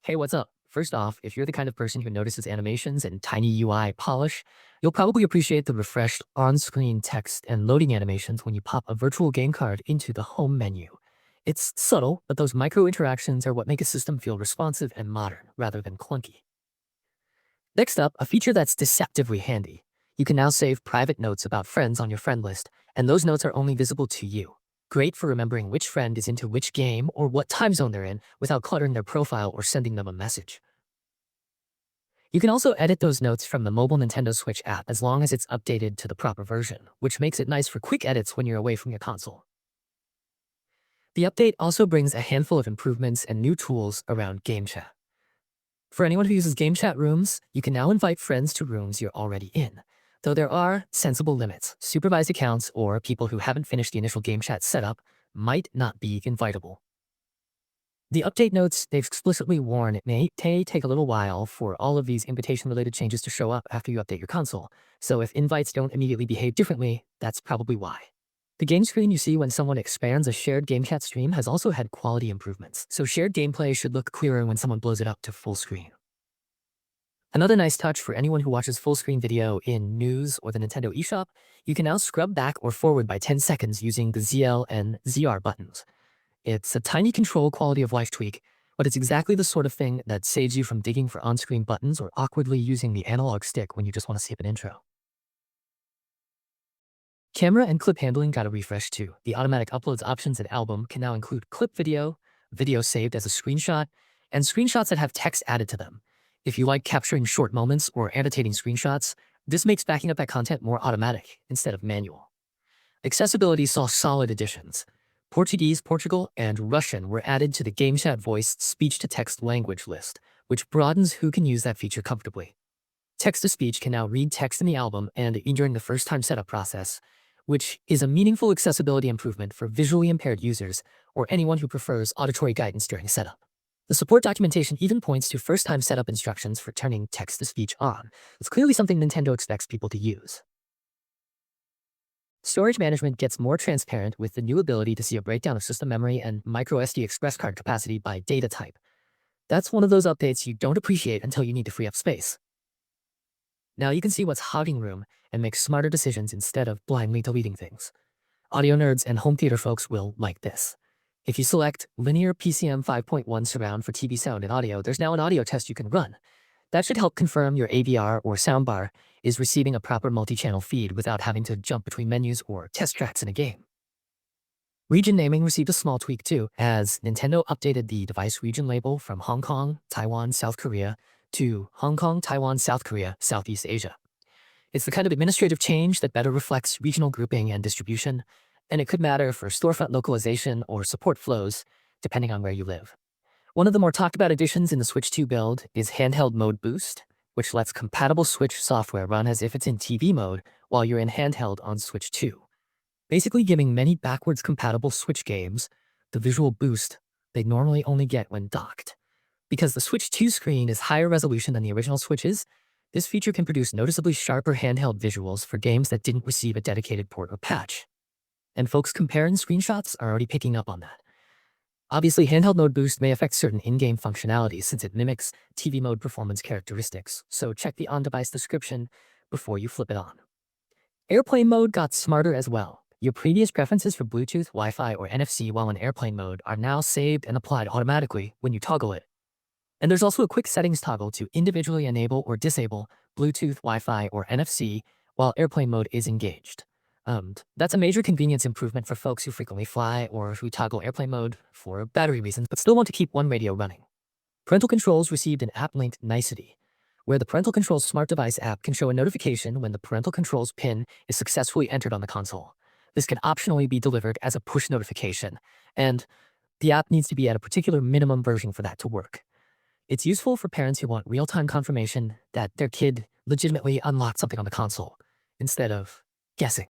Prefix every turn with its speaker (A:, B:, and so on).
A: Hey, what's up? First off, if you're the kind of person who notices animations and tiny UI polish, you'll probably appreciate the refreshed on-screen text and loading animations when you pop a virtual game card into the home menu. It's subtle, but those micro interactions are what make a system feel responsive and modern rather than clunky. Next up, a feature that's deceptively handy. You can now save private notes about friends on your friend list, and those notes are only visible to you. Great for remembering which friend is into which game or what time zone they're in without cluttering their profile or sending them a message. You can also edit those notes from the mobile Nintendo Switch app as long as it's updated to the proper version, which makes it nice for quick edits when you're away from your console. The update also brings a handful of improvements and new tools around GameChat. For anyone who uses GameChat rooms, you can now invite friends to rooms you're already in, though there are sensible limits. Supervised accounts or people who haven't finished the initial GameChat setup might not be invitable. The update notes, they've explicitly warned it may take a little while for all of these invitation-related changes to show up after you update your console, so if invites don't immediately behave differently, that's probably why. The game screen you see when someone expands a shared game chat stream has also had quality improvements, so shared gameplay should look clearer when someone blows it up to full screen. Another nice touch for anyone who watches full screen video in News or the Nintendo eShop, you can now scrub back or forward by 10 seconds using the ZL and ZR buttons. It's a tiny control quality of life tweak, but it's exactly the sort of thing that saves you from digging for on-screen buttons or awkwardly using the analog stick when you just want to skip an intro. Camera and clip handling got a refresh too. The automatic uploads options in Album can now include clip video, video saved as a screenshot, and screenshots that have text added to them. If you like capturing short moments or annotating screenshots, this makes backing up that content more automatic instead of manual. Accessibility saw solid additions. Portuguese, Portugal, and Russian were added to the GameChat voice speech-to-text language list, which broadens who can use that feature comfortably. Text-to-speech can now read text in the album and during the first-time setup process, which is a meaningful accessibility improvement for visually impaired users or anyone who prefers auditory guidance during setup. The support documentation even points to first-time setup instructions for turning text-to-speech on. It's clearly something Nintendo expects people to use. Storage management gets more transparent with the new ability to see a breakdown of system memory and microSD express card capacity by data type. That's one of those updates you don't appreciate until you need to free up space. Now you can see what's hogging room and make smarter decisions instead of blindly deleting things. Audio nerds and home theater folks will like this. If you select Linear PCM 5.1 Surround for TV sound and audio, there's now an audio test you can run. That should help confirm your AVR or soundbar is receiving a proper multi-channel feed without having to jump between menus or test tracks in a game. Region naming received a small tweak too, as Nintendo updated the device region label from Hong Kong, Taiwan, South Korea to Hong Kong, Taiwan, South Korea, Southeast Asia. It's the kind of administrative change that better reflects regional grouping and distribution, and it could matter for storefront localization or support flows, depending on where you live. One of the more talked about additions in the Switch 2 build is Handheld Mode Boost, which lets compatible Switch software run as if it's in TV mode while you're in handheld on Switch 2. Basically giving many backwards compatible Switch games the visual boost they normally only get when docked. Because the Switch 2 screen is higher resolution than the original Switch's, this feature can produce noticeably sharper handheld visuals for games that didn't receive a dedicated port or patch. And folks comparing screenshots are already picking up on that. Obviously, Handheld Mode Boost may affect certain in-game functionalities since it mimics TV mode performance characteristics, so check the on-device description before you flip it on. Airplane mode got smarter as well. Your previous preferences for Bluetooth, Wi-Fi, or NFC while in airplane mode are now saved and applied automatically when you toggle it. And there's also a quick settings toggle to individually enable or disable Bluetooth, Wi-Fi, or NFC while airplane mode is engaged. That's a major convenience improvement for folks who frequently fly or who toggle airplane mode for battery reasons but still want to keep one radio running. Parental controls received an app-linked nicety, where the Parental Controls Smart Device app can show a notification when the Parental Controls PIN is successfully entered on the console. This can optionally be delivered as a push notification, and the app needs to be at a particular minimum version for that to work. It's useful for parents who want real-time confirmation that their kid legitimately unlocked something on the console, instead of guessing.